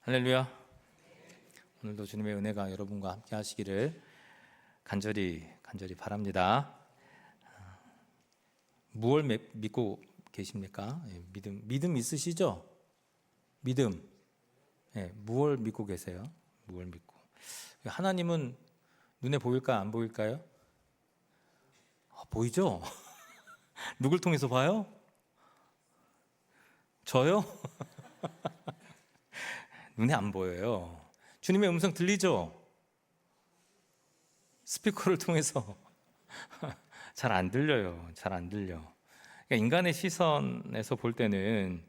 할렐루야. 오늘도 주님의 은혜가 여러분과 함께 하시기를 간절히 바랍니다. 무엇을 믿고 계십니까? 믿음 있으시죠? 믿음. 무엇을 믿고 계세요? 무엇을 믿고? 하나님은 눈에 보일까 안 보일까요? 보이죠? 누굴 통해서 봐요? 저요? 눈에 안 보여요. 주님의 음성 들리죠? 스피커를 통해서 잘 안 들려요. 잘 안 들려. 그러니까 인간의 시선에서 볼 때는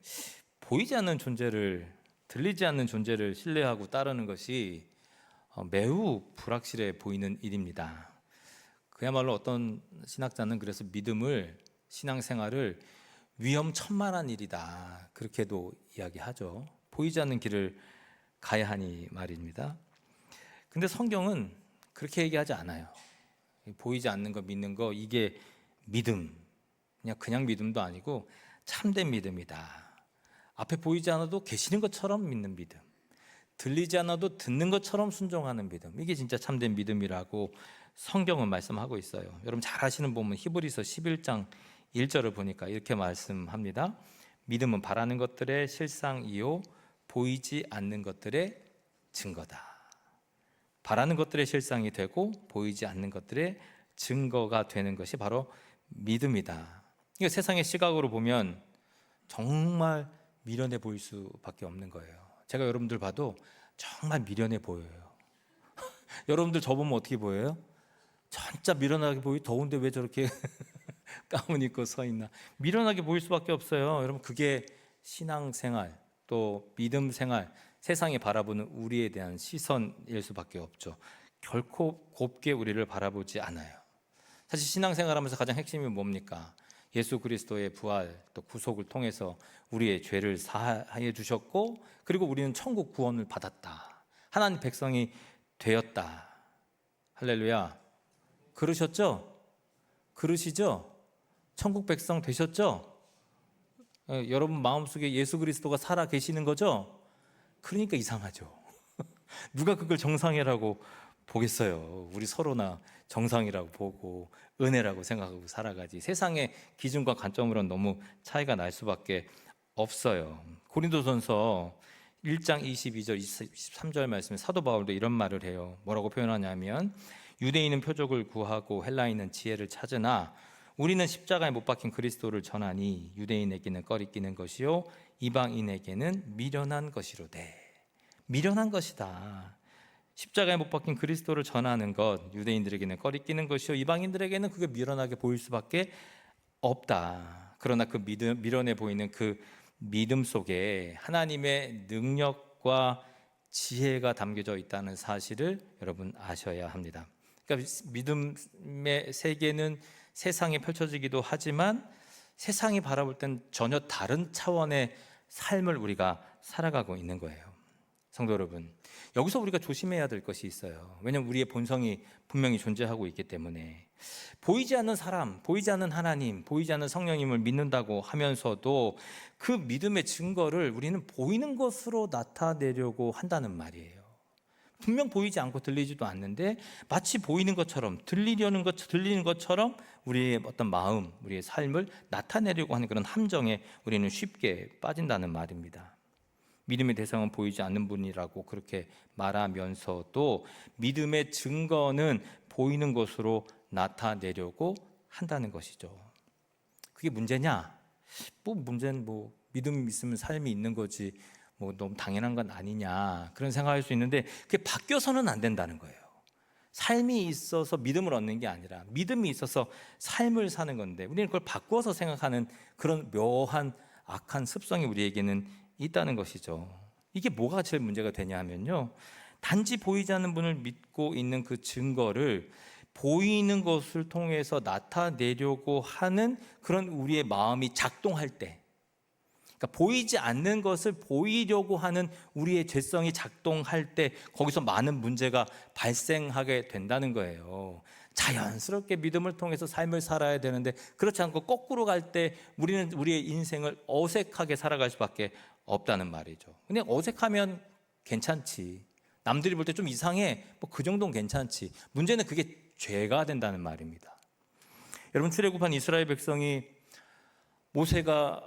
보이지 않는 존재를, 들리지 않는 존재를 신뢰하고 따르는 것이 매우 불확실해 보이는 일입니다. 그야말로 어떤 신학자는 그래서 믿음을, 신앙생활을 위험천만한 일이다, 그렇게도 이야기하죠. 보이지 않는 길을 가야 하니 말입니다. 근데 성경은 그렇게 얘기하지 않아요. 보이지 않는 거 믿는 거, 이게 믿음, 그냥 믿음도 아니고 참된 믿음이다. 앞에 보이지 않아도 계시는 것처럼 믿는 믿음, 들리지 않아도 듣는 것처럼 순종하는 믿음, 이게 진짜 참된 믿음이라고 성경은 말씀하고 있어요. 여러분 잘 아시는 부분 히브리서 11장 1절을 보니까 이렇게 말씀합니다. 믿음은 바라는 것들의 실상이요 보이지 않는 것들의 증거다. 바라는 것들의 실상이 되고 보이지 않는 것들의 증거가 되는 것이 바로 믿음이다. 이거 세상의 시각으로 보면 정말 미련해 보일 수밖에 없는 거예요. 제가 여러분들 봐도 정말 미련해 보여요. 여러분들 저 보면 어떻게 보여요? 진짜 미련하게 보이. 더운데 왜 저렇게 가운 입고 서 있나. 미련하게 보일 수밖에 없어요. 여러분 그게 신앙생활, 또 믿음 생활, 세상이 바라보는 우리에 대한 시선일 수밖에 없죠. 결코 곱게 우리를 바라보지 않아요. 사실 신앙생활하면서 가장 핵심이 뭡니까? 예수 그리스도의 부활 또 구속을 통해서 우리의 죄를 사하여 주셨고, 그리고 우리는 천국 구원을 받았다, 하나님 백성이 되었다. 할렐루야. 그러셨죠? 그러시죠? 천국 백성 되셨죠? 여러분 마음속에 예수 그리스도가 살아 계시는 거죠? 그러니까 이상하죠. 누가 그걸 정상이라고 보겠어요? 우리 서로나 정상이라고 보고 은혜라고 생각하고 살아가지. 세상의 기준과 관점으로는 너무 차이가 날 수밖에 없어요. 고린도전서 1장 22절 23절 말씀에 사도 바울도 이런 말을 해요. 뭐라고 표현하냐면, 유대인은 표적을 구하고 헬라인은 지혜를 찾으나 우리는 십자가에 못 박힌 그리스도를 전하니 유대인에게는 꺼리끼는 것이요 이방인에게는 미련한 것이로되. 미련한 것이다. 십자가에 못 박힌 그리스도를 전하는 것, 유대인들에게는 꺼리끼는 것이요 이방인들에게는 그게 미련하게 보일 수밖에 없다. 그러나 그 미련해 보이는 그 믿음 속에 하나님의 능력과 지혜가 담겨져 있다는 사실을 여러분 아셔야 합니다. 그러니까 믿음의 세계는 세상에 펼쳐지기도 하지만 세상이 바라볼 땐 전혀 다른 차원의 삶을 우리가 살아가고 있는 거예요. 성도 여러분, 여기서 우리가 조심해야 될 것이 있어요. 왜냐하면 우리의 본성이 분명히 존재하고 있기 때문에. 보이지 않는 사람, 보이지 않는 하나님, 보이지 않는 성령님을 믿는다고 하면서도 그 믿음의 증거를 우리는 보이는 것으로 나타내려고 한다는 말이에요. 분명 보이지 않고 들리지도 않는데 마치 보이는 것처럼, 들리는 것처럼 우리의 어떤 마음, 우리의 삶을 나타내려고 하는 그런 함정에 우리는 쉽게 빠진다는 말입니다. 믿음의 대상은 보이지 않는 분이라고 그렇게 말하면서도 믿음의 증거는 보이는 것으로 나타내려고 한다는 것이죠. 그게 문제냐? 문제는 믿음 있으면 삶이 있는 거지, 너무 당연한 건 아니냐, 그런 생각할 수 있는데 그게 바뀌어서는 안 된다는 거예요. 삶이 있어서 믿음을 얻는 게 아니라 믿음이 있어서 삶을 사는 건데, 우리는 그걸 바꿔서 생각하는 그런 묘한 악한 습성이 우리에게는 있다는 것이죠. 이게 뭐가 제일 문제가 되냐 하면요, 단지 보이지 않는 분을 믿고 있는 그 증거를 보이는 것을 통해서 나타내려고 하는 그런 우리의 마음이 작동할 때, 그러니까 보이지 않는 것을 보이려고 하는 우리의 죄성이 작동할 때 거기서 많은 문제가 발생하게 된다는 거예요. 자연스럽게 믿음을 통해서 삶을 살아야 되는데 그렇지 않고 거꾸로 갈 때 우리는 우리의 인생을 어색하게 살아갈 수밖에 없다는 말이죠. 근데 어색하면 괜찮지. 남들이 볼 때 좀 이상해. 뭐 그 정도는 괜찮지. 문제는 그게 죄가 된다는 말입니다. 여러분, 출애굽한 이스라엘 백성이 모세가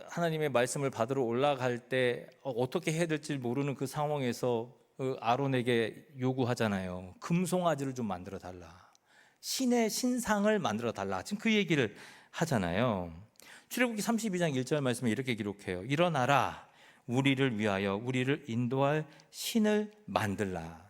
하나님의 말씀을 받으러 올라갈 때 어떻게 해야 될지 모르는 그 상황에서 아론에게 요구하잖아요. 금송아지를 좀 만들어 달라. 신의 신상을 만들어 달라. 지금 그 얘기를 하잖아요. 출애굽기 32장 1절 말씀에 이렇게 기록해요. 일어나라. 우리를 위하여 우리를 인도할 신을 만들라.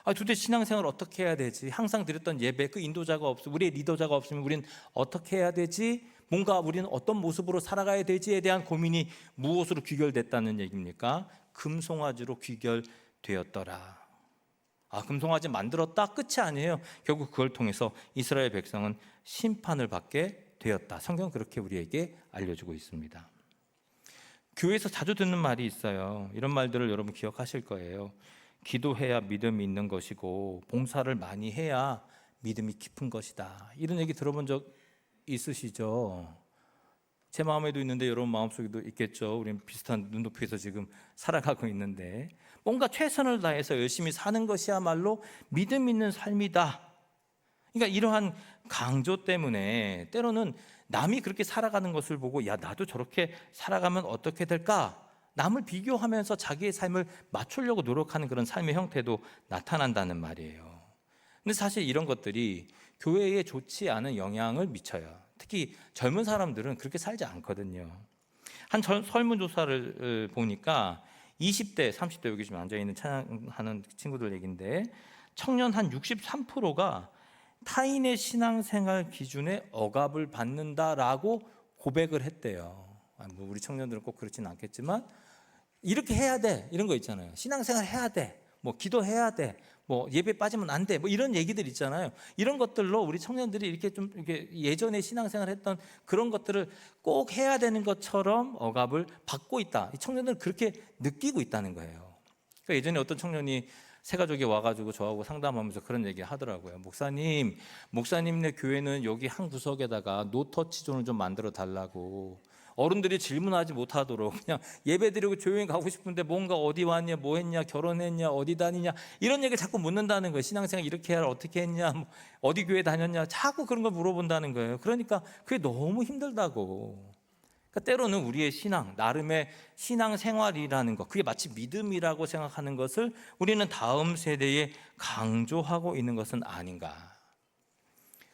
도대체 신앙생활 어떻게 해야 되지? 항상 드렸던 예배, 그 인도자가 없으면, 우리의 리더자가 없으면 우리는 어떻게 해야 되지? 뭔가 우리는 어떤 모습으로 살아가야 되지에 대한 고민이 무엇으로 귀결됐다는 얘기입니까? 금송아지로 귀결되었더라. 금송아지 만들었다? 끝이 아니에요. 결국 그걸 통해서 이스라엘 백성은 심판을 받게 되었다. 성경은 그렇게 우리에게 알려주고 있습니다. 교회에서 자주 듣는 말이 있어요. 이런 말들을 여러분 기억하실 거예요. 기도해야 믿음이 있는 것이고 봉사를 많이 해야 믿음이 깊은 것이다. 이런 얘기 들어본 적 있으시죠? 제 마음에도 있는데 여러분 마음속에도 있겠죠. 우리는 비슷한 눈높이에서 지금 살아가고 있는데 뭔가 최선을 다해서 열심히 사는 것이야말로 믿음 있는 삶이다. 그러니까 이러한 강조 때문에 때로는 남이 그렇게 살아가는 것을 보고 야, 나도 저렇게 살아가면 어떻게 될까? 남을 비교하면서 자기의 삶을 맞추려고 노력하는 그런 삶의 형태도 나타난다는 말이에요. 근데 사실 이런 것들이 교회에 좋지 않은 영향을 미쳐요. 특히 젊은 사람들은 그렇게 살지 않거든요. 한 설문조사를 보니까 20대, 30대 여기 지금 앉아있는 찬양하는 친구들 얘기인데 청년 한 63%가 타인의 신앙생활 기준에 억압을 받는다라고 고백을 했대요. 뭐 우리 청년들은 꼭 그렇지는 않겠지만 이렇게 해야 돼 이런 거 있잖아요. 신앙생활 해야 돼, 뭐 기도해야 돼, 뭐 예배 빠지면 안 돼, 뭐 이런 얘기들 있잖아요. 이런 것들로 우리 청년들이 이렇게 좀 이렇게 예전에 신앙생활 했던 그런 것들을 꼭 해야 되는 것처럼 억압을 받고 있다. 이 청년들은 그렇게 느끼고 있다는 거예요. 그러니까 예전에 어떤 청년이 새 가족이 와가지고 저하고 상담하면서 그런 얘기 하더라고요. 목사님네 교회는 여기 한 구석에다가 노터치 존을 좀 만들어 달라고. 어른들이 질문하지 못하도록 그냥 예배 드리고 조용히 가고 싶은데 뭔가 어디 왔냐, 뭐 했냐, 결혼했냐, 어디 다니냐 이런 얘기를 자꾸 묻는다는 거예요. 신앙생활 이렇게 해야 어떻게 했냐, 뭐 어디 교회 다녔냐 자꾸 그런 걸 물어본다는 거예요. 그러니까 그게 너무 힘들다고. 그러니까 때로는 우리의 신앙, 나름의 신앙생활이라는 것, 그게 마치 믿음이라고 생각하는 것을 우리는 다음 세대에 강조하고 있는 것은 아닌가.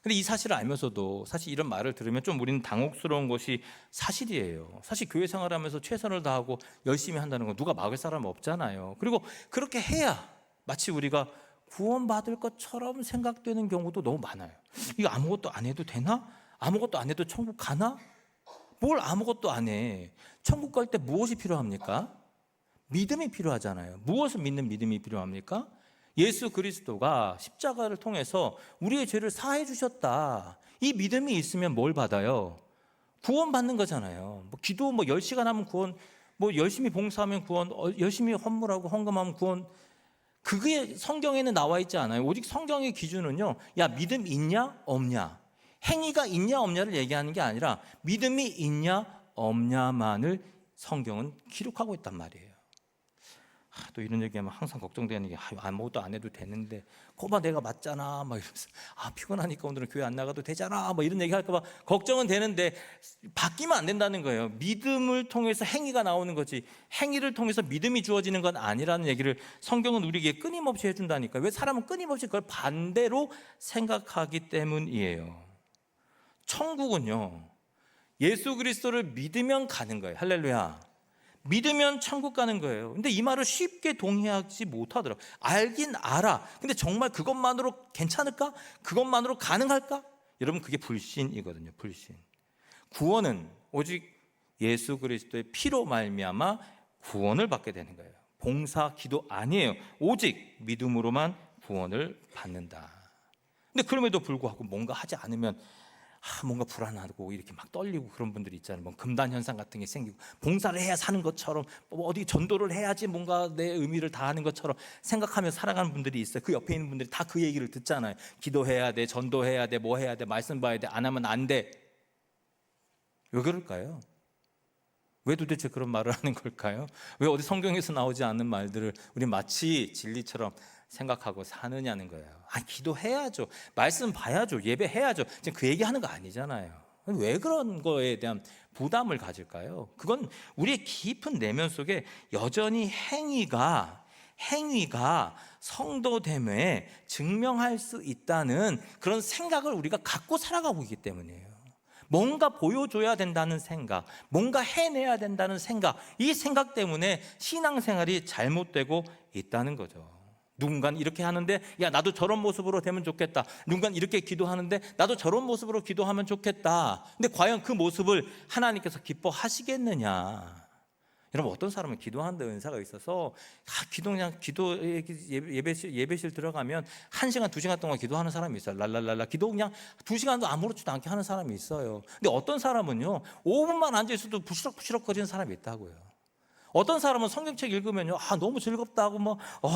근데 이 사실을 알면서도 사실 이런 말을 들으면 좀 우리는 당혹스러운 것이 사실이에요. 사실 교회 생활하면서 최선을 다하고 열심히 한다는 건 누가 막을 사람 없잖아요. 그리고 그렇게 해야 마치 우리가 구원받을 것처럼 생각되는 경우도 너무 많아요. 이거 아무것도 안 해도 되나? 아무것도 안 해도 천국 가나? 뭘 아무것도 안 해? 천국 갈 때 무엇이 필요합니까? 믿음이 필요하잖아요. 무엇을 믿는 믿음이 필요합니까? 예수 그리스도가 십자가를 통해서 우리의 죄를 사해 주셨다. 이 믿음이 있으면 뭘 받아요? 구원받는 거잖아요. 뭐 기도 10시간 하면 구원, 열심히 봉사하면 구원, 열심히 헌물하고 헌금하면 구원. 그게 성경에는 나와 있지 않아요. 오직 성경의 기준은요. 야, 믿음 있냐 없냐. 행위가 있냐 없냐를 얘기하는 게 아니라 믿음이 있냐 없냐만을 성경은 기록하고 있단 말이에요. 또 이런 얘기하면 항상 걱정되는 게 아무것도 안 해도 되는데 거봐 내가 맞잖아 막 이러면서 피곤하니까 오늘은 교회 안 나가도 되잖아 뭐 이런 얘기 할까 봐 걱정은 되는데 바뀌면 안 된다는 거예요. 믿음을 통해서 행위가 나오는 거지 행위를 통해서 믿음이 주어지는 건 아니라는 얘기를 성경은 우리에게 끊임없이 해준다니까요. 왜 사람은 끊임없이 그걸 반대로 생각하기 때문이에요. 천국은요 예수 그리스도를 믿으면 가는 거예요. 할렐루야. 믿으면 천국 가는 거예요. 근데 이 말을 쉽게 동의하지 못하더라고요. 알긴 알아. 근데 정말 그것만으로 괜찮을까? 그것만으로 가능할까? 여러분 그게 불신이거든요. 불신. 구원은 오직 예수 그리스도의 피로 말미암아 구원을 받게 되는 거예요. 봉사, 기도 아니에요. 오직 믿음으로만 구원을 받는다. 근데 그럼에도 불구하고 뭔가 하지 않으면 뭔가 불안하고 이렇게 막 떨리고 그런 분들이 있잖아요. 뭐 금단 현상 같은 게 생기고 봉사를 해야 사는 것처럼 어디 전도를 해야지 뭔가 내 의미를 다하는 것처럼 생각하며 살아가는 분들이 있어요. 그 옆에 있는 분들이 다 그 얘기를 듣잖아요. 기도해야 돼, 전도해야 돼, 뭐 해야 돼, 말씀 봐야 돼, 안 하면 안 돼. 왜 그럴까요? 왜 도대체 그런 말을 하는 걸까요? 왜 어디 성경에서 나오지 않는 말들을 우리 마치 진리처럼 생각하고 사느냐는 거예요. 기도해야죠. 말씀 봐야죠. 예배해야죠. 지금 그 얘기하는 거 아니잖아요. 왜 그런 거에 대한 부담을 가질까요? 그건 우리의 깊은 내면 속에 여전히 행위가 성도됨에 증명할 수 있다는 그런 생각을 우리가 갖고 살아가고 있기 때문이에요. 뭔가 보여줘야 된다는 생각, 뭔가 해내야 된다는 생각, 이 생각 때문에 신앙생활이 잘못되고 있다는 거죠. 누군가는 이렇게 하는데 야 나도 저런 모습으로 되면 좋겠다. 누군가는 이렇게 기도하는데 나도 저런 모습으로 기도하면 좋겠다. 근데 과연 그 모습을 하나님께서 기뻐하시겠느냐? 여러분, 어떤 사람은 기도하는데 은사가 있어서 기도 예배실 들어가면 1시간 2시간 동안 기도하는 사람이 있어요. 랄랄랄라 기도 그냥 2시간도 아무렇지도 않게 하는 사람이 있어요. 근데 어떤 사람은요 5분만 앉아 있어도 부시럭부시럭 거리는 사람이 있다고요. 어떤 사람은 성경책 읽으면요 너무 즐겁다고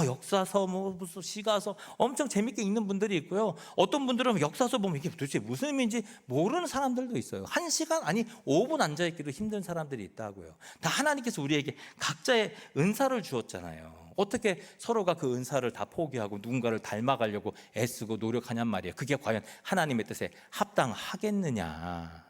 역사서 무슨 시가서 엄청 재밌게 읽는 분들이 있고요. 어떤 분들은 역사서 보면 이게 도대체 무슨 의미인지 모르는 사람들도 있어요. 1시간 5분 앉아 있기도 힘든 사람들이 있다고요. 다 하나님께서 우리에게 각자의 은사를 주었잖아요. 어떻게 서로가 그 은사를 다 포기하고 누군가를 닮아가려고 애쓰고 노력하냔 말이에요. 그게 과연 하나님의 뜻에 합당하겠느냐?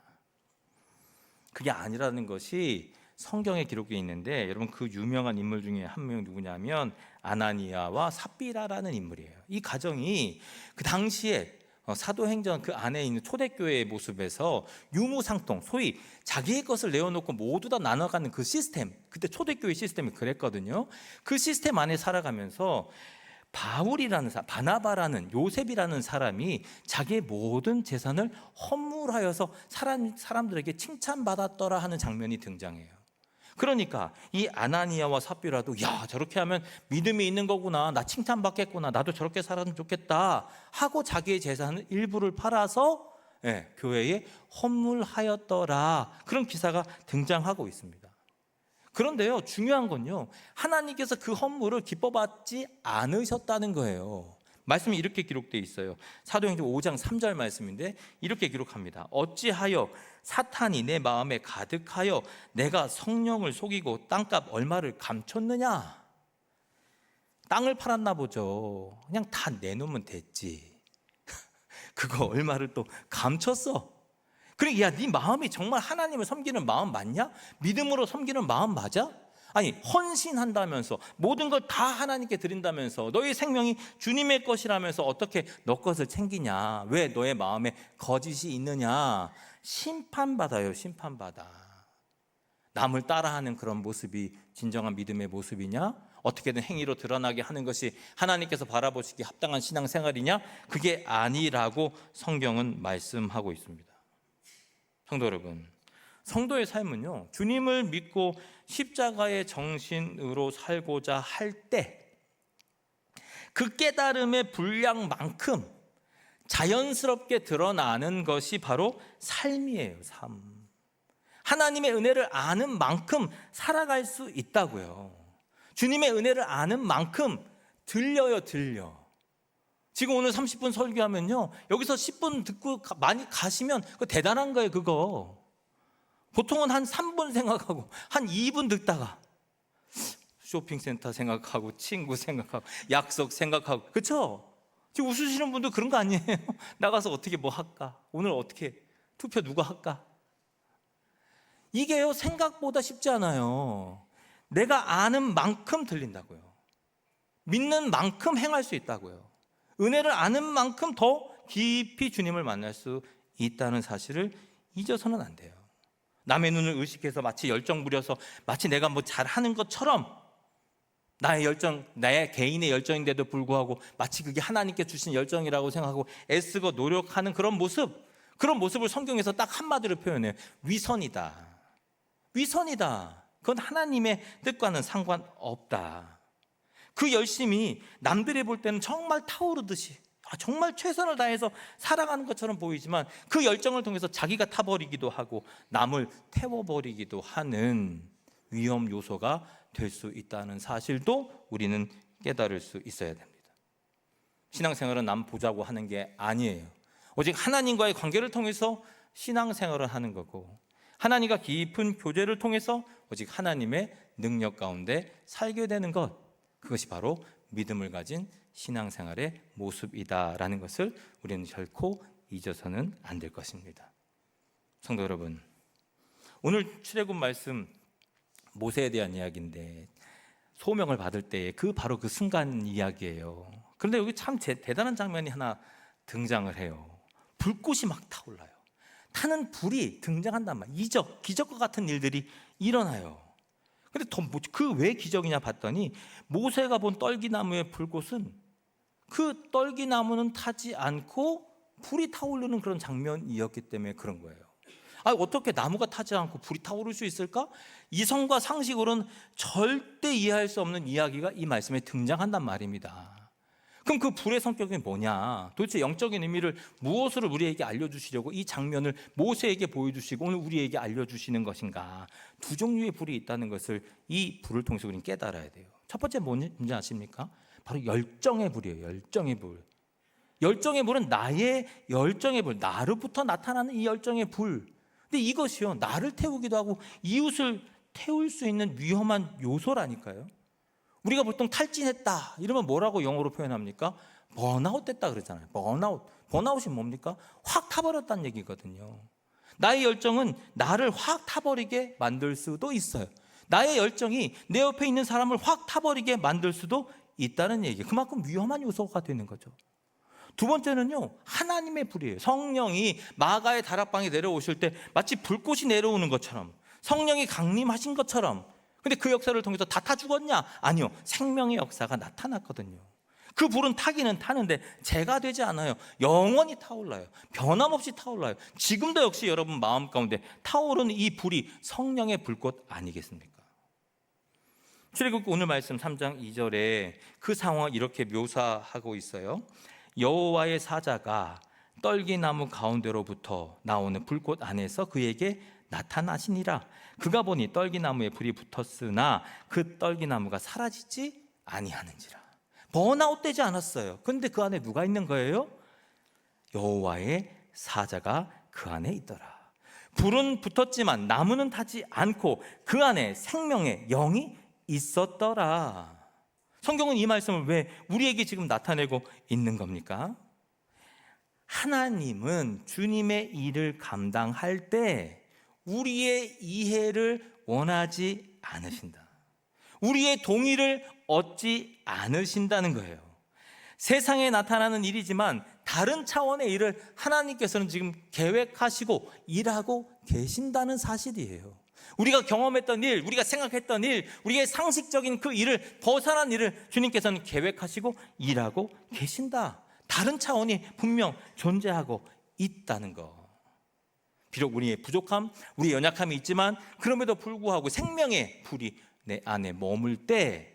그게 아니라는 것이 성경에 기록되어 있는데, 여러분 그 유명한 인물 중에 한 명 누구냐면 아나니아와 삽비라라는 인물이에요. 이 가정이 그 당시에 사도행전 그 안에 있는 초대교회의 모습에서 유무상통, 소위 자기의 것을 내어놓고 모두 다 나눠가는 그 시스템, 그때 초대교회 시스템이 그랬거든요. 그 시스템 안에 살아가면서 바울이라는 사람, 바나바라는 요셉이라는 사람이 자기의 모든 재산을 헌물하여서 사람들에게 칭찬받았더라 하는 장면이 등장해요. 그러니까 이 아나니아와 삽비라도 야 저렇게 하면 믿음이 있는 거구나, 나 칭찬받겠구나, 나도 저렇게 살았으면 좋겠다 하고 자기의 재산을 일부를 팔아서 교회에 헌물하였더라, 그런 기사가 등장하고 있습니다. 그런데요 중요한 건요 하나님께서 그 헌물을 기뻐받지 않으셨다는 거예요. 말씀이 이렇게 기록되어 있어요. 사도행전 5장 3절 말씀인데 이렇게 기록합니다. 어찌하여 사탄이 내 마음에 가득하여 내가 성령을 속이고 땅값 얼마를 감췄느냐? 땅을 팔았나 보죠. 그냥 다 내놓으면 됐지. 그거 얼마를 또 감췄어. 그러니까 야, 네 마음이 정말 하나님을 섬기는 마음 맞냐? 믿음으로 섬기는 마음 맞아? 아니 헌신한다면서 모든 걸 다 하나님께 드린다면서 너의 생명이 주님의 것이라면서 어떻게 너 것을 챙기냐? 왜 너의 마음에 거짓이 있느냐? 심판받아요. 심판받아. 남을 따라하는 그런 모습이 진정한 믿음의 모습이냐? 어떻게든 행위로 드러나게 하는 것이 하나님께서 바라보시기에 합당한 신앙생활이냐? 그게 아니라고 성경은 말씀하고 있습니다. 성도 여러분, 성도의 삶은요 주님을 믿고 십자가의 정신으로 살고자 할 때 그 깨달음의 분량만큼 자연스럽게 드러나는 것이 바로 삶이에요. 삶. 하나님의 은혜를 아는 만큼 살아갈 수 있다고요. 주님의 은혜를 아는 만큼 들려. 지금 오늘 30분 설교하면요 여기서 10분 듣고 많이 가시면 그거 대단한 거예요. 그거 보통은 한 3분 생각하고 한 2분 듣다가 쇼핑센터 생각하고 친구 생각하고 약속 생각하고, 그렇죠? 지금 웃으시는 분도 그런 거 아니에요? 나가서 어떻게 뭐 할까? 오늘 어떻게 투표 누가 할까? 이게요 생각보다 쉽지 않아요. 내가 아는 만큼 들린다고요. 믿는 만큼 행할 수 있다고요. 은혜를 아는 만큼 더 깊이 주님을 만날 수 있다는 사실을 잊어서는 안 돼요. 남의 눈을 의식해서 마치 열정 부려서 마치 내가 뭐 잘하는 것처럼 나의 열정, 나의 개인의 열정인데도 불구하고 마치 그게 하나님께 주신 열정이라고 생각하고 애쓰고 노력하는 그런 모습을 성경에서 딱 한마디로 표현해요. 위선이다. 그건 하나님의 뜻과는 상관없다. 그 열심이 남들이 볼 때는 정말 타오르듯이 정말 최선을 다해서 살아가는 것처럼 보이지만 그 열정을 통해서 자기가 타버리기도 하고 남을 태워버리기도 하는 위험 요소가 될 수 있다는 사실도 우리는 깨달을 수 있어야 됩니다. 신앙생활은 남 보자고 하는 게 아니에요. 오직 하나님과의 관계를 통해서 신앙생활을 하는 거고, 하나님과 깊은 교제를 통해서 오직 하나님의 능력 가운데 살게 되는 것, 그것이 바로 믿음을 가진 신앙생활의 모습이다라는 것을 우리는 결코 잊어서는 안 될 것입니다. 성도 여러분, 오늘 출애굽 말씀 모세에 대한 이야기인데 소명을 받을 때의 바로 그 순간 이야기예요. 그런데 여기 참 대단한 장면이 하나 등장을 해요. 불꽃이 막 타올라요. 타는 불이 등장한단 말이에요. 기적과 같은 일들이 일어나요. 근데 그 왜 기적이냐 봤더니 모세가 본 떨기나무의 불꽃은 그 떨기나무는 타지 않고 불이 타오르는 그런 장면이었기 때문에 그런 거예요. 어떻게 나무가 타지 않고 불이 타오를 수 있을까? 이성과 상식으로는 절대 이해할 수 없는 이야기가 이 말씀에 등장한단 말입니다. 그럼 그 불의 성격이 뭐냐? 도대체 영적인 의미를 무엇으로 우리에게 알려주시려고 이 장면을 모세에게 보여주시고 오늘 우리에게 알려주시는 것인가? 두 종류의 불이 있다는 것을 이 불을 통해서 우리는 깨달아야 돼요. 첫 번째 뭔지 아십니까? 바로 열정의 불이에요. 열정의 불. 열정의 불은 나의 열정의 불, 나로부터 나타나는 이 열정의 불. 근데 이것이요, 나를 태우기도 하고 이웃을 태울 수 있는 위험한 요소라니까요. 우리가 보통 탈진했다 이러면 뭐라고 영어로 표현합니까? 번아웃 됐다 그러잖아요. 번아웃이 뭡니까? 확 타버렸다는 얘기거든요. 나의 열정은 나를 확 타버리게 만들 수도 있어요. 나의 열정이 내 옆에 있는 사람을 확 타버리게 만들 수도 있다는 얘기. 그만큼 위험한 요소가 되는 거죠. 두 번째는요, 하나님의 불이에요. 성령이 마가의 다락방에 내려오실 때 마치 불꽃이 내려오는 것처럼, 성령이 강림하신 것처럼. 근데 그 역사를 통해서 다 타 죽었냐? 아니요, 생명의 역사가 나타났거든요. 그 불은 타기는 타는데 재가 되지 않아요. 영원히 타올라요. 변함없이 타올라요. 지금도 역시 여러분 마음 가운데 타오르는 이 불이 성령의 불꽃 아니겠습니까? 출애굽 오늘 말씀 3장 2절에 그 상황을 이렇게 묘사하고 있어요. 여호와의 사자가 떨기나무 가운데로부터 나오는 불꽃 안에서 그에게 나타나시니라. 그가 보니 떨기나무에 불이 붙었으나 그 떨기나무가 사라지지 아니하는지라. 번아웃 되지 않았어요. 그런데 그 안에 누가 있는 거예요? 여호와의 사자가 그 안에 있더라. 불은 붙었지만 나무는 타지 않고 그 안에 생명의 영이 있었더라. 성경은 이 말씀을 왜 우리에게 지금 나타내고 있는 겁니까? 하나님은 주님의 일을 감당할 때 우리의 이해를 원하지 않으신다. 우리의 동의를 얻지 않으신다는 거예요. 세상에 나타나는 일이지만 다른 차원의 일을 하나님께서는 지금 계획하시고 일하고 계신다는 사실이에요. 우리가 경험했던 일, 우리가 생각했던 일, 우리의 상식적인 그 일을 벗어난 일을 주님께서는 계획하시고 일하고 계신다. 다른 차원이 분명 존재하고 있다는 것. 비록 우리의 부족함, 우리의 연약함이 있지만 그럼에도 불구하고 생명의 불이 내 안에 머물 때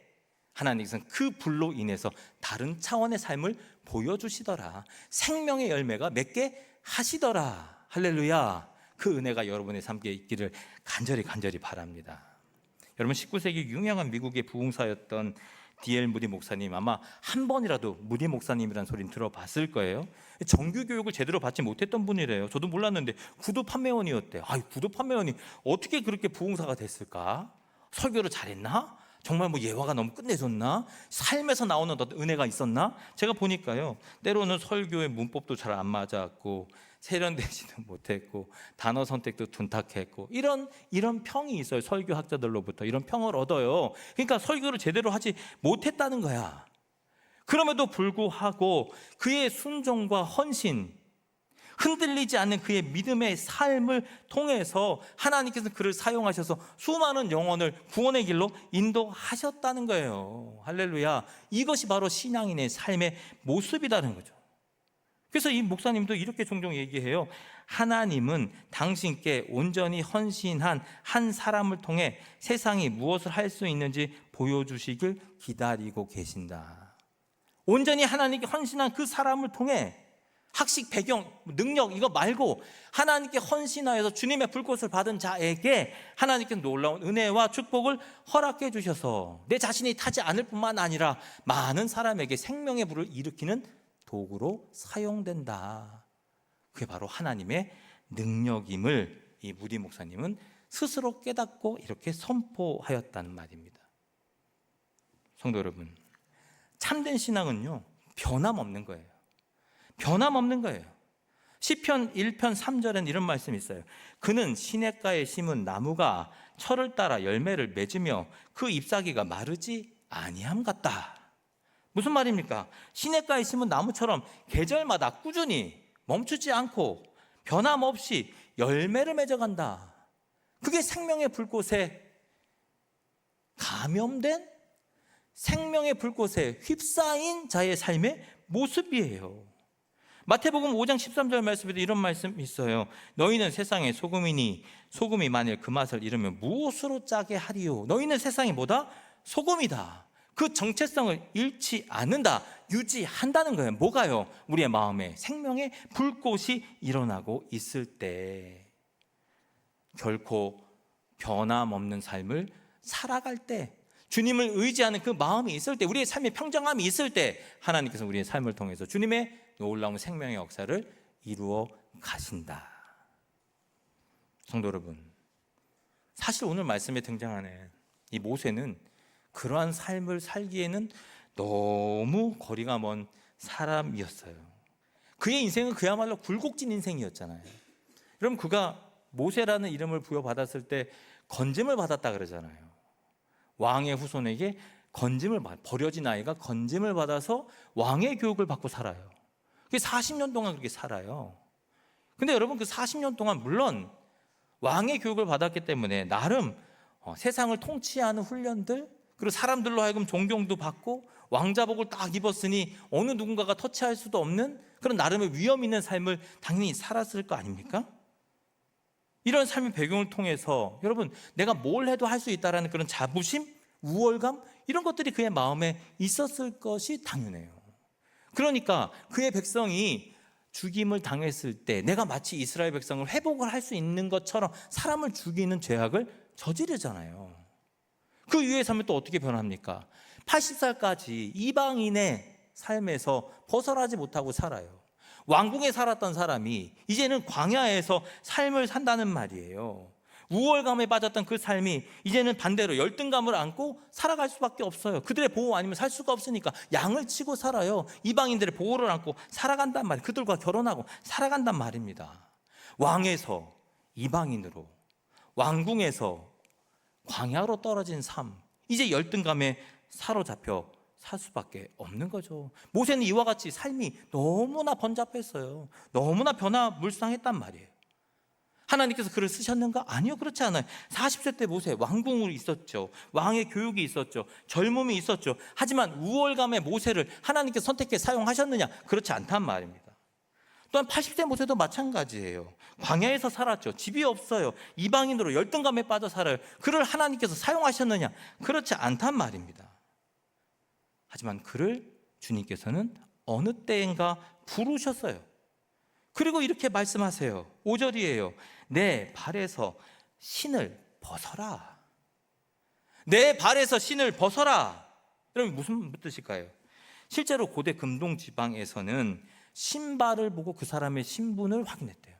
하나님께서는 그 불로 인해서 다른 차원의 삶을 보여주시더라. 생명의 열매가 맺게 하시더라. 할렐루야. 그 은혜가 여러분의 삶에 있기를 간절히 바랍니다. 여러분 19세기 유명한 미국의 부흥사였던 D.L. 무디 목사님, 아마 한 번이라도 무디 목사님이라는 소리는 들어봤을 거예요. 정규 교육을 제대로 받지 못했던 분이래요. 저도 몰랐는데 구두 판매원이었대요. 구두 판매원이 어떻게 그렇게 부흥사가 됐을까? 설교를 잘했나? 정말 예화가 너무 끝내줬나? 삶에서 나오는 어떤 은혜가 있었나? 제가 보니까요, 때로는 설교의 문법도 잘 안 맞았고 세련되지도 못했고 단어 선택도 둔탁했고 이런 평이 있어요. 설교학자들로부터 이런 평을 얻어요. 그러니까 설교를 제대로 하지 못했다는 거야. 그럼에도 불구하고 그의 순종과 헌신, 흔들리지 않는 그의 믿음의 삶을 통해서 하나님께서 그를 사용하셔서 수많은 영혼을 구원의 길로 인도하셨다는 거예요. 할렐루야. 이것이 바로 신앙인의 삶의 모습이라는 거죠. 그래서 이 목사님도 이렇게 종종 얘기해요. 하나님은 당신께 온전히 헌신한 한 사람을 통해 세상이 무엇을 할 수 있는지 보여주시길 기다리고 계신다. 온전히 하나님께 헌신한 그 사람을 통해 학식, 배경, 능력 이거 말고 하나님께 헌신하여서 주님의 불꽃을 받은 자에게 하나님께 놀라운 은혜와 축복을 허락해 주셔서 내 자신이 타지 않을 뿐만 아니라 많은 사람에게 생명의 불을 일으키는 도구로 사용된다. 그게 바로 하나님의 능력임을 이 무디 목사님은 스스로 깨닫고 이렇게 선포하였다는 말입니다. 성도 여러분, 참된 신앙은요, 변함없는 거예요. 변함없는 거예요. 시편 1편 3절엔 이런 말씀이 있어요. 그는 시냇가에 심은 나무가 철을 따라 열매를 맺으며 그 잎사귀가 마르지 아니함 같다. 무슨 말입니까? 시냇가에 심은 나무처럼 계절마다 꾸준히 멈추지 않고 변함없이 열매를 맺어간다. 그게 생명의 불꽃에 감염된, 생명의 불꽃에 휩싸인 자의 삶의 모습이에요. 마태복음 5장 13절 말씀에도 이런 말씀이 있어요. 너희는 세상의 소금이니 소금이 만일 그 맛을 잃으면 무엇으로 짜게 하리요? 너희는 세상이 뭐다? 소금이다. 그 정체성을 잃지 않는다, 유지한다는 거예요. 뭐가요? 우리의 마음에 생명의 불꽃이 일어나고 있을 때, 결코 변함없는 삶을 살아갈 때, 주님을 의지하는 그 마음이 있을 때, 우리의 삶의 평정함이 있을 때 하나님께서 우리의 삶을 통해서 주님의 놀라운 생명의 역사를 이루어 가신다. 성도 여러분, 사실 오늘 말씀에 등장하는 이 모세는 그러한 삶을 살기에는 너무 거리가 먼 사람이었어요. 그의 인생은 그야말로 굴곡진 인생이었잖아요. 여러분, 그가 모세라는 이름을 부여받았을 때 건짐을 받았다 그러잖아요. 왕의 후손에게 버려진 아이가 건짐을 받아서 왕의 교육을 받고 살아요. 그게 40년 동안 그렇게 살아요. 근데 여러분, 그 40년 동안 물론 왕의 교육을 받았기 때문에 나름 세상을 통치하는 훈련들, 그리고 사람들로 하여금 존경도 받고 왕자복을 딱 입었으니 어느 누군가가 터치할 수도 없는 그런 나름의 위험 있는 삶을 당연히 살았을 거 아닙니까? 이런 삶의 배경을 통해서 여러분, 내가 뭘 해도 할 수 있다는 그런 자부심, 우월감, 이런 것들이 그의 마음에 있었을 것이 당연해요. 그러니까 그의 백성이 죽임을 당했을 때 내가 마치 이스라엘 백성을 회복을 할 수 있는 것처럼 사람을 죽이는 죄악을 저지르잖아요. 그 이후의 삶은 또 어떻게 변합니까? 80살까지 이방인의 삶에서 벗어나지 못하고 살아요. 왕궁에 살았던 사람이 이제는 광야에서 삶을 산다는 말이에요. 우월감에 빠졌던 그 삶이 이제는 반대로 열등감을 안고 살아갈 수밖에 없어요. 그들의 보호 아니면 살 수가 없으니까 양을 치고 살아요. 이방인들의 보호를 안고 살아간단 말이에요. 그들과 결혼하고 살아간단 말입니다. 왕에서 이방인으로, 왕궁에서 광야로 떨어진 삶, 이제 열등감에 사로잡혀 살 수밖에 없는 거죠. 모세는 이와 같이 삶이 너무나 번잡했어요. 너무나 변화무쌍했단 말이에요. 하나님께서 그를 쓰셨는가? 아니요, 그렇지 않아요. 40세 때 모세 왕궁으로 있었죠. 왕의 교육이 있었죠. 젊음이 있었죠. 하지만 우월감의 모세를 하나님께서 선택해 사용하셨느냐? 그렇지 않단 말입니다. 또한 80세 모세도 마찬가지예요. 광야에서 살았죠. 집이 없어요. 이방인으로 열등감에 빠져 살아요. 그를 하나님께서 사용하셨느냐? 그렇지 않단 말입니다. 하지만 그를 주님께서는 어느 때인가 부르셨어요. 그리고 이렇게 말씀하세요. 5절이에요. 내 발에서 신을 벗어라. 내 발에서 신을 벗어라. 여러분, 무슨 뜻일까요? 실제로 고대 금동 지방에서는 신발을 보고 그 사람의 신분을 확인했대요.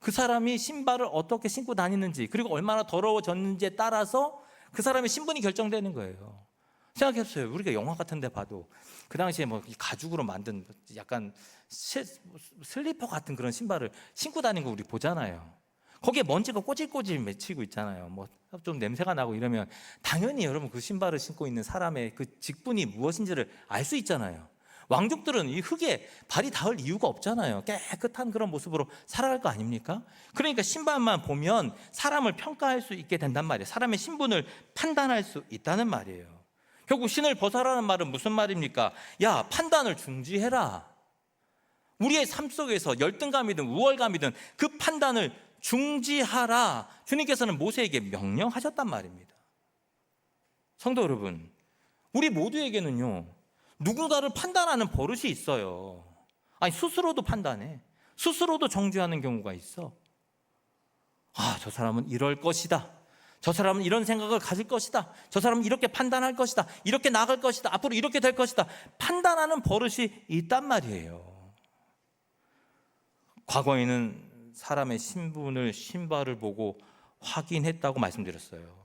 그 사람이 신발을 어떻게 신고 다니는지, 그리고 얼마나 더러워졌는지에 따라서 그 사람의 신분이 결정되는 거예요. 생각해보세요. 우리가 영화 같은 데 봐도 그 당시에 뭐 가죽으로 만든 약간 슬리퍼 같은 그런 신발을 신고 다니는 거 우리 보잖아요. 거기에 먼지가 꼬질꼬질 맺히고 있잖아요. 뭐 좀 냄새가 나고 이러면 당연히 여러분 그 신발을 신고 있는 사람의 그 직분이 무엇인지를 알 수 있잖아요. 왕족들은 이 흙에 발이 닿을 이유가 없잖아요. 깨끗한 그런 모습으로 살아갈 거 아닙니까? 그러니까 신발만 보면 사람을 평가할 수 있게 된단 말이에요. 사람의 신분을 판단할 수 있다는 말이에요. 결국 신을 벗어라는 말은 무슨 말입니까? 야, 판단을 중지해라. 우리의 삶 속에서 열등감이든 우월감이든 그 판단을 중지하라. 주님께서는 모세에게 명령하셨단 말입니다. 성도 여러분, 우리 모두에게는요, 누군가를 판단하는 버릇이 있어요. 아니, 스스로도 판단해. 스스로도 정죄하는 경우가 있어. 아, 저 사람은 이럴 것이다. 저 사람은 이런 생각을 가질 것이다. 저 사람은 이렇게 판단할 것이다. 이렇게 나갈 것이다. 앞으로 이렇게 될 것이다. 판단하는 버릇이 있단 말이에요. 과거에는 사람의 신발을 보고 확인했다고 말씀드렸어요.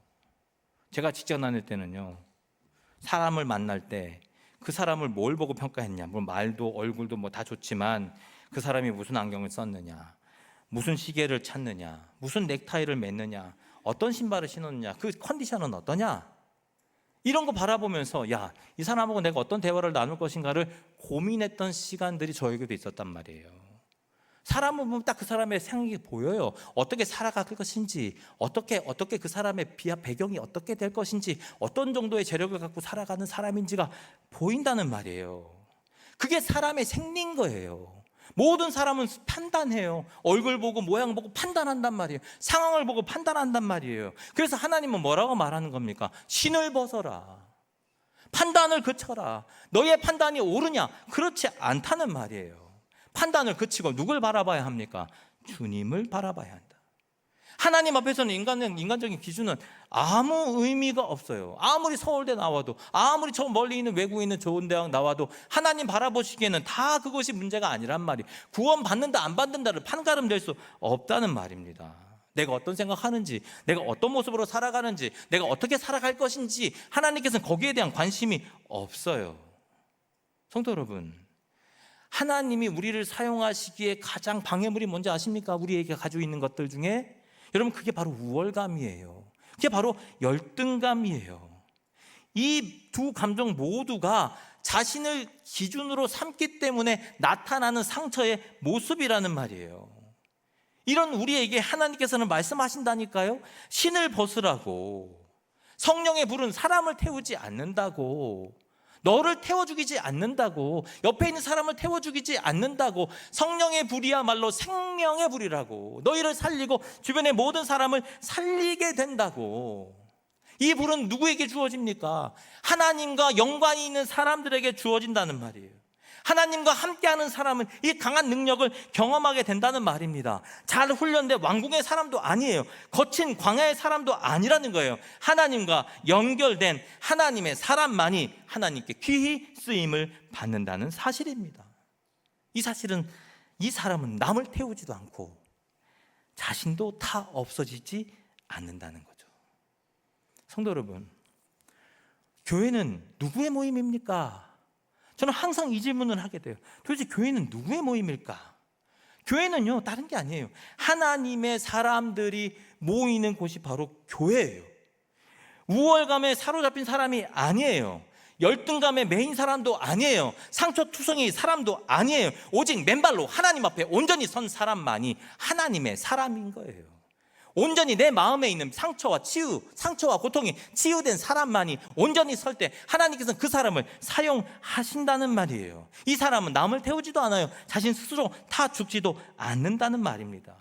제가 직장 다닐 때는요, 사람을 만날 때 그 사람을 뭘 보고 평가했냐, 물론 말도 얼굴도 뭐 다 좋지만 그 사람이 무슨 안경을 썼느냐, 무슨 시계를 찾느냐, 무슨 넥타이를 맸느냐, 어떤 신발을 신었느냐, 그 컨디션은 어떠냐, 이런 거 바라보면서 야, 이 사람하고 내가 어떤 대화를 나눌 것인가를 고민했던 시간들이 저에게도 있었단 말이에요. 사람을 보면 딱 그 사람의 생각이 보여요. 어떻게 살아갈 것인지, 어떻게 그 사람의 배경이 어떻게 될 것인지, 어떤 정도의 재력을 갖고 살아가는 사람인지가 보인다는 말이에요. 그게 사람의 생리인 거예요. 모든 사람은 판단해요. 얼굴 보고 모양 보고 판단한단 말이에요. 상황을 보고 판단한단 말이에요. 그래서 하나님은 뭐라고 말하는 겁니까? 신을 벗어라, 판단을 그쳐라. 너의 판단이 옳으냐? 그렇지 않다는 말이에요. 판단을 그치고 누굴 바라봐야 합니까? 주님을 바라봐야 한다. 하나님 앞에서는 인간적인 기준은 아무 의미가 없어요. 아무리 서울대 나와도, 아무리 저 멀리 있는 외국에 있는 좋은 대학 나와도 하나님 바라보시기에는 다 그것이 문제가 아니란 말이에요. 구원 받는다 안 받는다를 판가름 될 수 없다는 말입니다. 내가 어떤 생각하는지, 내가 어떤 모습으로 살아가는지, 내가 어떻게 살아갈 것인지 하나님께서는 거기에 대한 관심이 없어요. 성도 여러분, 하나님이 우리를 사용하시기에 가장 방해물이 뭔지 아십니까? 우리에게 가지고 있는 것들 중에 여러분, 그게 바로 우월감이에요. 그게 바로 열등감이에요. 이 두 감정 모두가 자신을 기준으로 삼기 때문에 나타나는 상처의 모습이라는 말이에요. 이런 우리에게 하나님께서는 말씀하신다니까요. 신을 벗으라고, 성령의 불은 사람을 태우지 않는다고, 너를 태워 죽이지 않는다고, 옆에 있는 사람을 태워 죽이지 않는다고, 성령의 불이야말로 생명의 불이라고, 너희를 살리고 주변의 모든 사람을 살리게 된다고. 이 불은 누구에게 주어집니까? 하나님과 연관이 있는 사람들에게 주어진다는 말이에요. 하나님과 함께하는 사람은 이 강한 능력을 경험하게 된다는 말입니다. 잘 훈련된 왕궁의 사람도 아니에요. 거친 광야의 사람도 아니라는 거예요. 하나님과 연결된 하나님의 사람만이 하나님께 귀히 쓰임을 받는다는 사실입니다. 이 사실은 이 사람은 남을 태우지도 않고 자신도 다 없어지지 않는다는 거죠. 성도 여러분, 교회는 누구의 모임입니까? 저는 항상 이 질문을 하게 돼요. 도대체 교회는 누구의 모임일까? 교회는요, 다른 게 아니에요. 하나님의 사람들이 모이는 곳이 바로 교회예요. 우월감에 사로잡힌 사람이 아니에요. 열등감에 매인 사람도 아니에요. 상처투성이 사람도 아니에요. 오직 맨발로 하나님 앞에 온전히 선 사람만이 하나님의 사람인 거예요. 온전히 내 마음에 있는 상처와 고통이 치유된 사람만이 온전히 설 때 하나님께서는 그 사람을 사용하신다는 말이에요. 이 사람은 남을 태우지도 않아요. 자신 스스로 타 죽지도 않는다는 말입니다.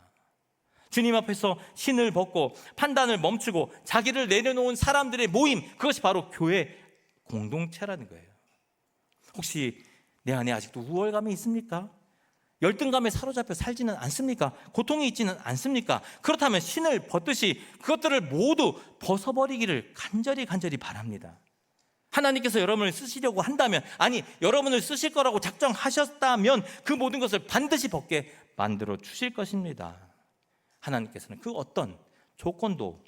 주님 앞에서 신을 벗고 판단을 멈추고 자기를 내려놓은 사람들의 모임, 그것이 바로 교회 공동체라는 거예요. 혹시 내 안에 아직도 우월감이 있습니까? 열등감에 사로잡혀 살지는 않습니까? 고통이 있지는 않습니까? 그렇다면 신을 벗듯이 그것들을 모두 벗어버리기를 간절히 바랍니다. 하나님께서 여러분을 쓰시려고 한다면, 아니 여러분을 쓰실 거라고 작정하셨다면 그 모든 것을 반드시 벗게 만들어 주실 것입니다. 하나님께서는 그 어떤 조건도,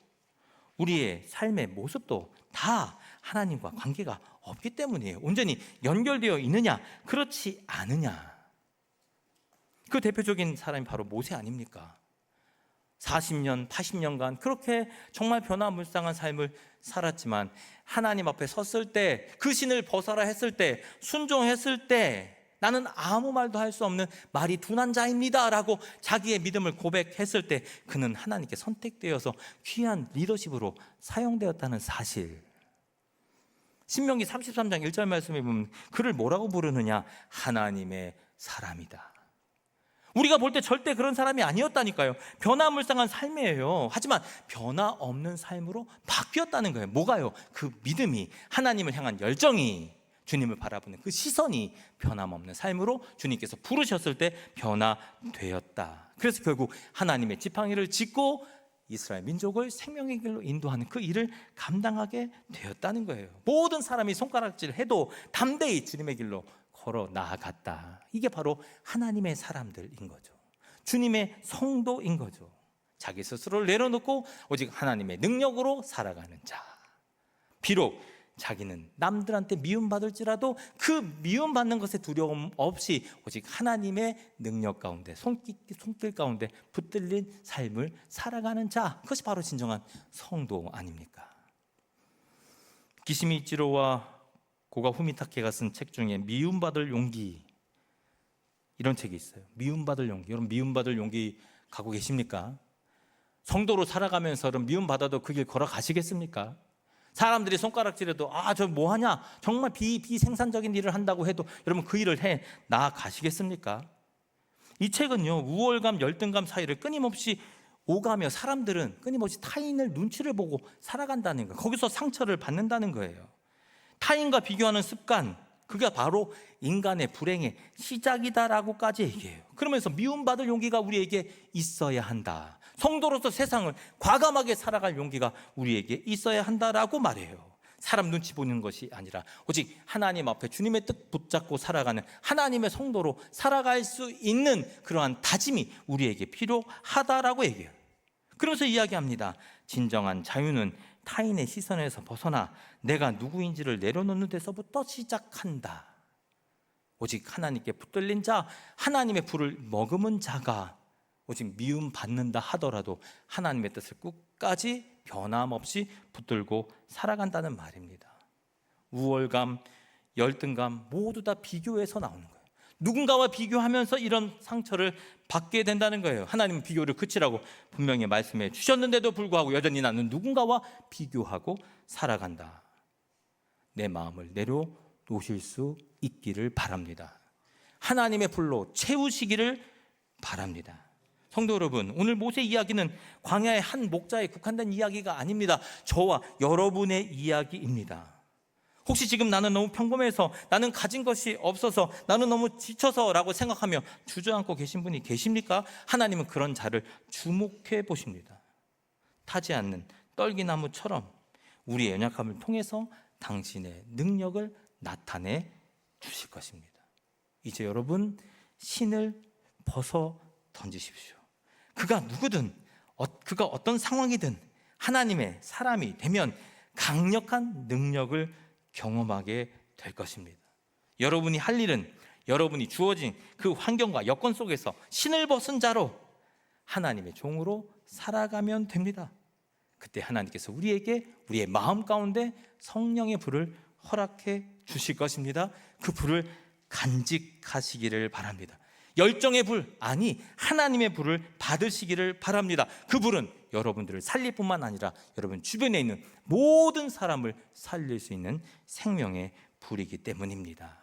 우리의 삶의 모습도 다 하나님과 관계가 없기 때문이에요. 온전히 연결되어 있느냐, 그렇지 않느냐. 그 대표적인 사람이 바로 모세 아닙니까? 40년, 80년간 그렇게 정말 변화무쌍한 삶을 살았지만 하나님 앞에 섰을 때, 그 신을 벗어라 했을 때, 순종했을 때 나는 아무 말도 할 수 없는 말이 둔한 자입니다 라고 자기의 믿음을 고백했을 때 그는 하나님께 선택되어서 귀한 리더십으로 사용되었다는 사실. 신명기 33장 1절 말씀에 보면 그를 뭐라고 부르느냐? 하나님의 사람이다. 우리가 볼 때 절대 그런 사람이 아니었다니까요. 변화무쌍한 삶이에요. 하지만 변화 없는 삶으로 바뀌었다는 거예요. 뭐가요? 그 믿음이, 하나님을 향한 열정이, 주님을 바라보는 그 시선이 변함없는 삶으로 주님께서 부르셨을 때 변화되었다. 그래서 결국 하나님의 지팡이를 짚고 이스라엘 민족을 생명의 길로 인도하는 그 일을 감당하게 되었다는 거예요. 모든 사람이 손가락질해도 담대히 주님의 길로 걸어 나아갔다. 이게 바로 하나님의 사람들인 거죠. 주님의 성도인 거죠. 자기 스스로를 내려놓고 오직 하나님의 능력으로 살아가는 자. 비록 자기는 남들한테 미움받을지라도 그 미움받는 것에 두려움 없이 오직 하나님의 능력 가운데 손길 가운데 붙들린 삶을 살아가는 자, 그것이 바로 진정한 성도 아닙니까? 기시미치로와 고가 후미타케가 쓴 책 중에 미움받을 용기, 이런 책이 있어요. 미움받을 용기. 여러분 미움받을 용기 갖고 계십니까? 성도로 살아가면서 여러분 미움받아도 그 길 걸어가시겠습니까? 사람들이 손가락질해도 저 뭐하냐, 정말 비생산적인 일을 한다고 해도 여러분 그 일을 해 나가시겠습니까? 이 책은요, 우월감, 열등감 사이를 끊임없이 오가며 사람들은 끊임없이 타인을 눈치를 보고 살아간다는 거예요. 거기서 상처를 받는다는 거예요. 타인과 비교하는 습관, 그게 바로 인간의 불행의 시작이다라고까지 얘기해요. 그러면서 미움받을 용기가 우리에게 있어야 한다. 성도로서 세상을 과감하게 살아갈 용기가 우리에게 있어야 한다라고 말해요. 사람 눈치 보는 것이 아니라 오직 하나님 앞에 주님의 뜻 붙잡고 살아가는 하나님의 성도로 살아갈 수 있는 그러한 다짐이 우리에게 필요하다라고 얘기해요. 그러면서 이야기합니다. 진정한 자유는 타인의 시선에서 벗어나 내가 누구인지를 내려놓는 데서부터 시작한다. 오직 하나님께 붙들린 자, 하나님의 불을 머금은 자가 오직 미움받는다 하더라도 하나님의 뜻을 끝까지 변함없이 붙들고 살아간다는 말입니다. 우월감, 열등감 모두 다 비교에서 나오는 거예요. 누군가와 비교하면서 이런 상처를 받게 된다는 거예요. 하나님은 비교를 그치라고 분명히 말씀해 주셨는데도 불구하고 여전히 나는 누군가와 비교하고 살아간다. 내 마음을 내려놓으실 수 있기를 바랍니다. 하나님의 불로 채우시기를 바랍니다. 성도 여러분, 오늘 모세 이야기는 광야의 한 목자에 국한된 이야기가 아닙니다. 저와 여러분의 이야기입니다. 혹시 지금 나는 너무 평범해서, 나는 가진 것이 없어서, 나는 너무 지쳐서 라고 생각하며 주저앉고 계신 분이 계십니까? 하나님은 그런 자를 주목해 보십니다. 타지 않는 떨기나무처럼 우리의 연약함을 통해서 당신의 능력을 나타내 주실 것입니다. 이제 여러분 신을 벗어 던지십시오. 그가 누구든 그가 어떤 상황이든 하나님의 사람이 되면 강력한 능력을 경험하게 될 것입니다. 여러분이 할 일은 여러분이 주어진 그 환경과 여건 속에서 신을 벗은 자로 하나님의 종으로 살아가면 됩니다. 그때 하나님께서 우리에게 우리의 마음 가운데 성령의 불을 허락해 주실 것입니다. 그 불을 간직하시기를 바랍니다. 열정의 불, 아니 하나님의 불을 받으시기를 바랍니다. 그 불은 여러분들을 살릴 뿐만 아니라 여러분 주변에 있는 모든 사람을 살릴 수 있는 생명의 불이기 때문입니다.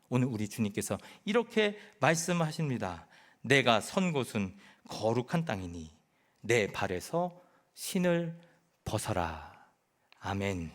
오늘 우리 주님께서 이렇게 말씀하십니다. 내가 선 곳은 거룩한 땅이니 내 발에서 신을 벗어라. 아멘.